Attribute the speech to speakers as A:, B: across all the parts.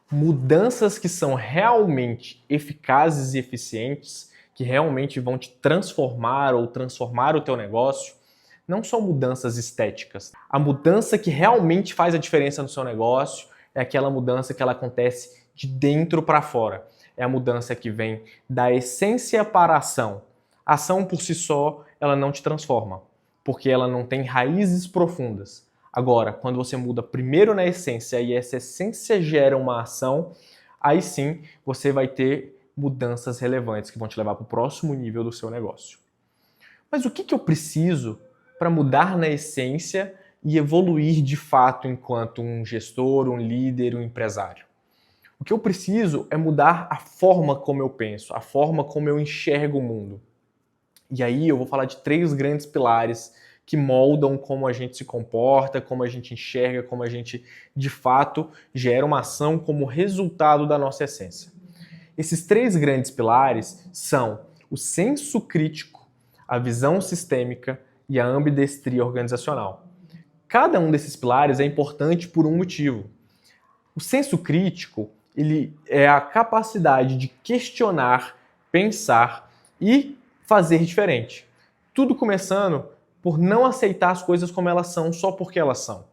A: Mudanças que são realmente eficazes e eficientes, que realmente vão te transformar ou transformar o teu negócio, não são mudanças estéticas. A mudança que realmente faz a diferença no seu negócio é aquela mudança que ela acontece de dentro para fora. É a mudança que vem da essência para a ação. A ação por si só, ela não te transforma, porque ela não tem raízes profundas. Agora, quando você muda primeiro na essência e essa essência gera uma ação, aí sim você vai ter mudanças relevantes que vão te levar para o próximo nível do seu negócio. Mas o que eu preciso para mudar na essência e evoluir de fato enquanto um gestor, um líder, um empresário? O que eu preciso é mudar a forma como eu penso, a forma como eu enxergo o mundo. E aí eu vou falar de 3 grandes pilares que moldam como a gente se comporta, como a gente enxerga, como a gente de fato gera uma ação como resultado da nossa essência. Esses 3 grandes pilares são o senso crítico, a visão sistêmica e a ambidestria organizacional. Cada um desses pilares é importante por um motivo. O senso crítico, ele é a capacidade de questionar, pensar e fazer diferente. Tudo começando por não aceitar as coisas como elas são só porque elas são.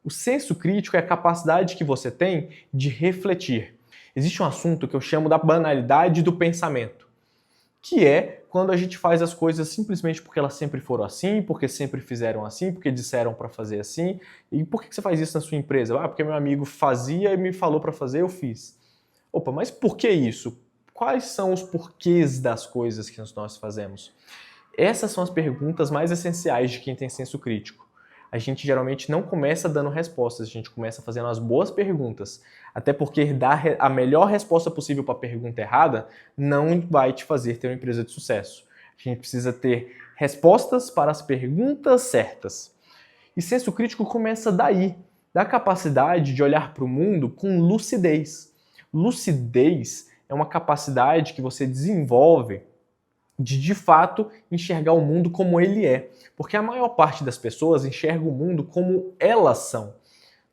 A: O senso crítico é a capacidade que você tem de refletir. Existe um assunto que eu chamo da banalidade do pensamento, que é quando a gente faz as coisas simplesmente porque elas sempre foram assim, porque sempre fizeram assim, porque disseram para fazer assim. E por que você faz isso na sua empresa? Ah, porque meu amigo fazia e me falou para fazer, eu fiz. Opa, mas por que isso? Quais são os porquês das coisas que nós fazemos? Essas são as perguntas mais essenciais de quem tem senso crítico. A gente geralmente não começa dando respostas, a gente começa fazendo as boas perguntas. Até porque dar a melhor resposta possível para a pergunta errada não vai te fazer ter uma empresa de sucesso. A gente precisa ter respostas para as perguntas certas. E senso crítico começa daí, da capacidade de olhar para o mundo com lucidez. Lucidez é uma capacidade que você desenvolve de fato enxergar o mundo como ele é. Porque a maior parte das pessoas enxerga o mundo como elas são.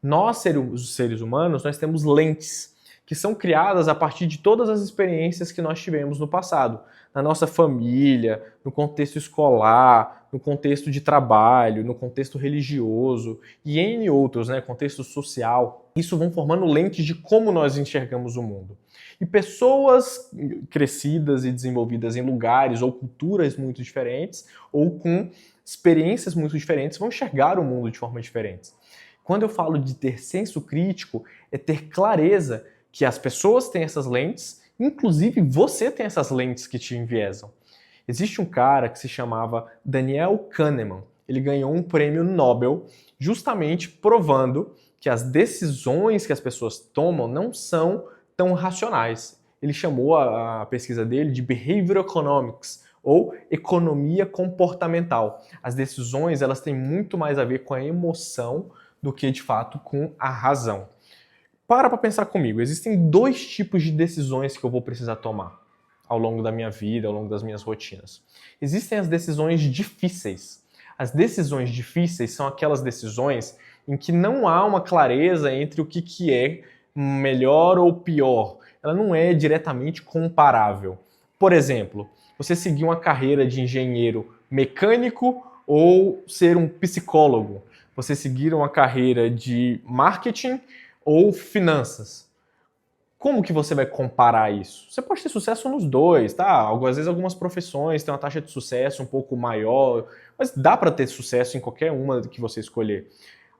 A: Nós, os seres humanos, nós temos lentes que são criadas a partir de todas as experiências que nós tivemos no passado. Na nossa família, no contexto escolar, no contexto de trabalho, no contexto religioso e em outros, contexto social. Isso vão formando lentes de como nós enxergamos o mundo. E pessoas crescidas e desenvolvidas em lugares ou culturas muito diferentes ou com experiências muito diferentes vão enxergar o mundo de forma diferente. Quando eu falo de ter senso crítico, é ter clareza que as pessoas têm essas lentes, inclusive você tem essas lentes que te enviesam. Existe um cara que se chamava Daniel Kahneman. Ele ganhou um prêmio Nobel justamente provando que as decisões que as pessoas tomam não são tão racionais. Ele chamou a pesquisa dele de Behavioral Economics, ou economia comportamental. As decisões elas têm muito mais a ver com a emoção do que, de fato, com a razão. Para pensar comigo, existem 2 tipos de decisões que eu vou precisar tomar ao longo da minha vida, ao longo das minhas rotinas. Existem as decisões difíceis. As decisões difíceis são aquelas decisões em que não há uma clareza entre o que é melhor ou pior. Ela não é diretamente comparável. Por exemplo, você seguir uma carreira de engenheiro mecânico ou ser um psicólogo. Você seguir uma carreira de marketing ou finanças. Como que você vai comparar isso? Você pode ter sucesso nos dois, tá? Às vezes algumas profissões têm uma taxa de sucesso um pouco maior, mas dá para ter sucesso em qualquer uma que você escolher.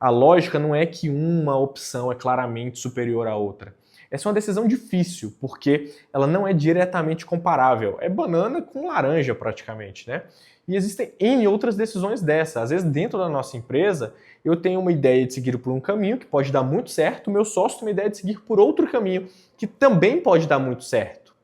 A: A lógica não é que uma opção é claramente superior à outra. Essa é uma decisão difícil, porque ela não é diretamente comparável. É banana com laranja, praticamente, né? E existem N outras decisões dessa. Às vezes, dentro da nossa empresa, eu tenho uma ideia de seguir por um caminho que pode dar muito certo, o meu sócio tem uma ideia de seguir por outro caminho que também pode dar muito certo.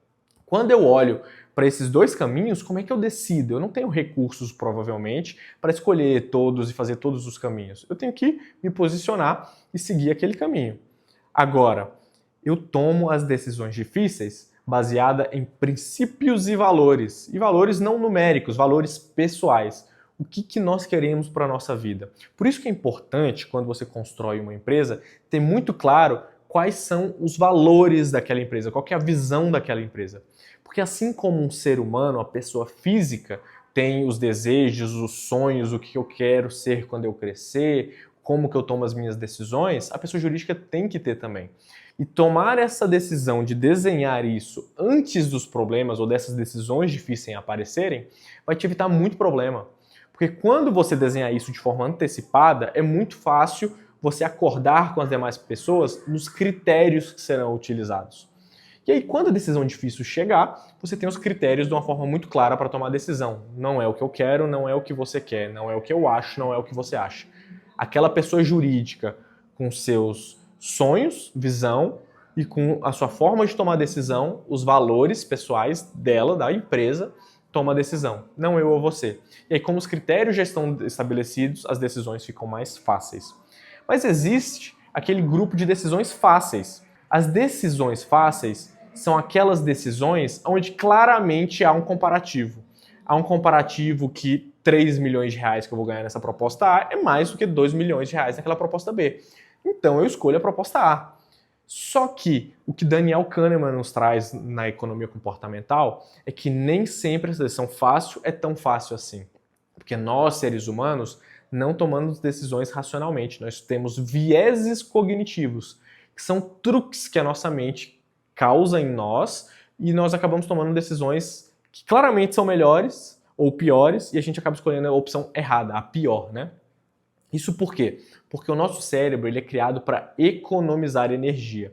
A: Quando eu olho para esses 2 caminhos, como é que eu decido? Eu não tenho recursos, provavelmente, para escolher todos e fazer todos os caminhos. Eu tenho que me posicionar e seguir aquele caminho. Agora, eu tomo as decisões difíceis baseada em princípios e valores não numéricos, valores pessoais. O que nós queremos para a nossa vida. Por isso que é importante, quando você constrói uma empresa, ter muito claro quais são os valores daquela empresa, qual que é a visão daquela empresa. Porque assim como um ser humano, a pessoa física, tem os desejos, os sonhos, o que eu quero ser quando eu crescer, como que eu tomo as minhas decisões, a pessoa jurídica tem que ter também. E tomar essa decisão de desenhar isso antes dos problemas ou dessas decisões difíceis aparecerem, vai te evitar muito problema. Porque quando você desenhar isso de forma antecipada, é muito fácil você acordar com as demais pessoas nos critérios que serão utilizados. E aí, quando a decisão difícil chegar, você tem os critérios de uma forma muito clara para tomar a decisão. Não é o que eu quero, não é o que você quer, não é o que eu acho, não é o que você acha. Aquela pessoa jurídica com seus sonhos, visão e com a sua forma de tomar decisão, os valores pessoais dela, da empresa, toma a decisão, não eu ou você. E aí, como os critérios já estão estabelecidos, as decisões ficam mais fáceis. Mas existe aquele grupo de decisões fáceis. As decisões fáceis são aquelas decisões onde claramente há um comparativo. Há um comparativo que 3 milhões de reais que eu vou ganhar nessa proposta A é mais do que 2 milhões de reais naquela proposta B. Então eu escolho a proposta A. Só que o que Daniel Kahneman nos traz na economia comportamental é que nem sempre essa decisão fácil é tão fácil assim. Porque nós, seres humanos, não tomamos decisões racionalmente. Nós temos vieses cognitivos, que são truques que a nossa mente causa em nós e nós acabamos tomando decisões que claramente são melhores ou piores e a gente acaba escolhendo a opção errada, a pior, né? Isso por quê? Porque o nosso cérebro ele é criado para economizar energia.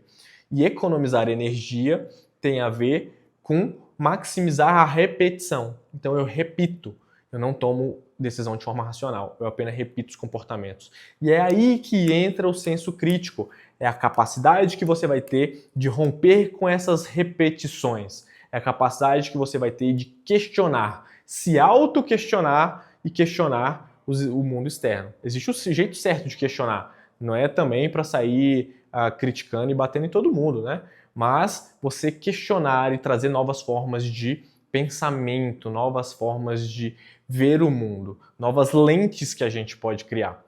A: E economizar energia tem a ver com maximizar a repetição. Então eu repito, eu não tomo decisão de forma racional, eu apenas repito os comportamentos. E é aí que entra o senso crítico, é a capacidade que você vai ter de romper com essas repetições, é a capacidade que você vai ter de questionar, se auto-questionar e questionar o mundo externo. Existe o jeito certo de questionar, não é também para sair criticando e batendo em todo mundo, né? Mas você questionar e trazer novas formas de pensamento, novas formas de ver o mundo, novas lentes que a gente pode criar.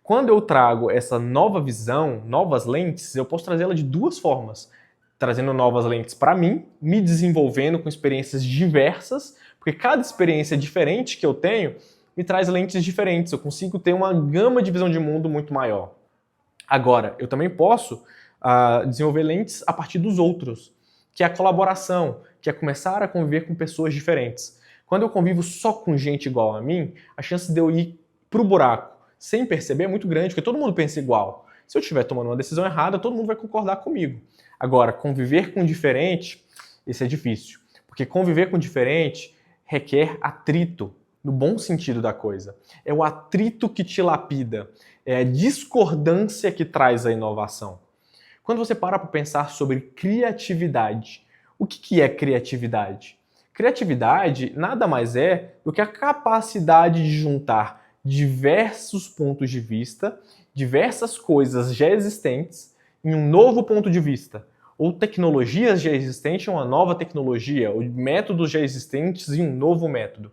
A: Quando eu trago essa nova visão, novas lentes, eu posso trazê-la de duas formas. Trazendo novas lentes para mim, me desenvolvendo com experiências diversas, porque cada experiência diferente que eu tenho me traz lentes diferentes, eu consigo ter uma gama de visão de mundo muito maior. Agora, eu também posso desenvolver lentes a partir dos outros, que é a colaboração, que é começar a conviver com pessoas diferentes. Quando eu convivo só com gente igual a mim, a chance de eu ir pro buraco sem perceber é muito grande, porque todo mundo pensa igual. Se eu estiver tomando uma decisão errada, todo mundo vai concordar comigo. Agora, conviver com diferente, isso é difícil, porque conviver com diferente requer atrito, no bom sentido da coisa. É o atrito que te lapida, é a discordância que traz a inovação. Quando você para pensar sobre criatividade, o que é criatividade? Criatividade nada mais é do que a capacidade de juntar diversos pontos de vista, diversas coisas já existentes, em um novo ponto de vista, ou tecnologias já existentes em uma nova tecnologia, ou métodos já existentes em um novo método.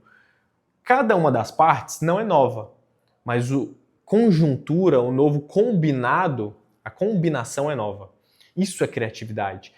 A: Cada uma das partes não é nova, mas a conjuntura, o novo combinado, a combinação é nova. Isso é criatividade.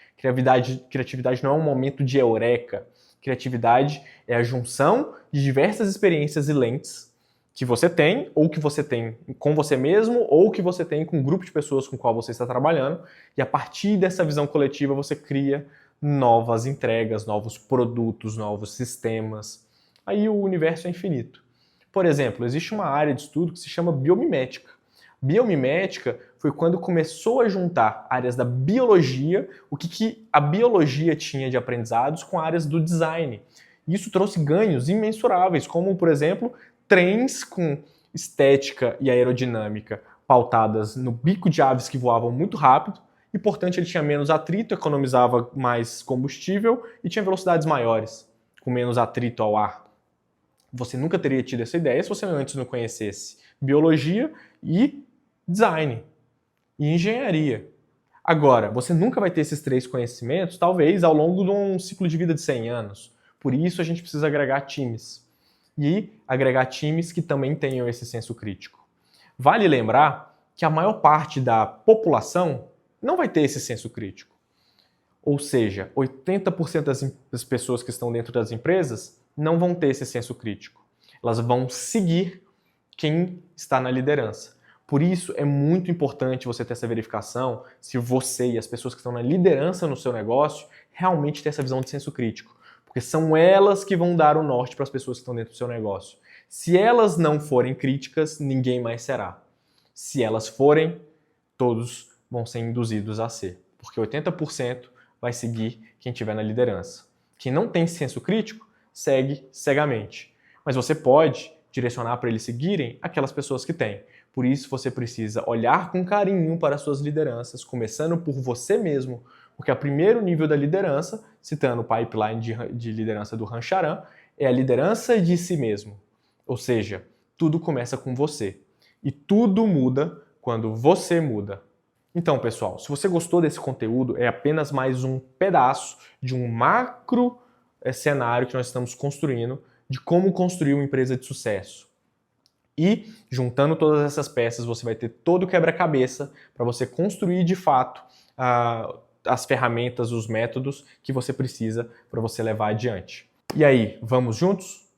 A: Criatividade não é um momento de eureka. Criatividade é a junção de diversas experiências e lentes que você tem, ou que você tem com você mesmo, ou que você tem com um grupo de pessoas com o qual você está trabalhando, e a partir dessa visão coletiva você cria novas entregas, novos produtos, novos sistemas. Aí o universo é infinito. Por exemplo, existe uma área de estudo que se chama biomimética. Biomimética foi quando começou a juntar áreas da biologia, o que a biologia tinha de aprendizados com áreas do design. E isso trouxe ganhos imensuráveis, como, por exemplo, trens com estética e aerodinâmica pautadas no bico de aves que voavam muito rápido, e, portanto, ele tinha menos atrito, economizava mais combustível e tinha velocidades maiores, com menos atrito ao ar. Você nunca teria tido essa ideia se você antes não conhecesse biologia e design e engenharia. Agora, você nunca vai ter esses três conhecimentos, talvez, ao longo de um ciclo de vida de 100 anos. Por isso, a gente precisa agregar times. E agregar times que também tenham esse senso crítico. Vale lembrar que a maior parte da população não vai ter esse senso crítico. Ou seja, 80% das pessoas que estão dentro das empresas não vão ter esse senso crítico. Elas vão seguir quem está na liderança. Por isso é muito importante você ter essa verificação se você e as pessoas que estão na liderança no seu negócio realmente têm essa visão de senso crítico. Porque são elas que vão dar o norte para as pessoas que estão dentro do seu negócio. Se elas não forem críticas, ninguém mais será. Se elas forem, todos vão ser induzidos a ser. Porque 80% vai seguir quem estiver na liderança. Quem não tem senso crítico, segue cegamente. Mas você pode direcionar para eles seguirem aquelas pessoas que têm. Por isso você precisa olhar com carinho para as suas lideranças, começando por você mesmo, porque o primeiro nível da liderança, citando o pipeline de liderança do Han Charan, é a liderança de si mesmo. Ou seja, tudo começa com você. E tudo muda quando você muda. Então, pessoal, se você gostou desse conteúdo, é apenas mais um pedaço de um macro cenário que nós estamos construindo de como construir uma empresa de sucesso. E, juntando todas essas peças, você vai ter todo o quebra-cabeça para você construir, de fato, as ferramentas, os métodos que você precisa para você levar adiante. E aí, vamos juntos?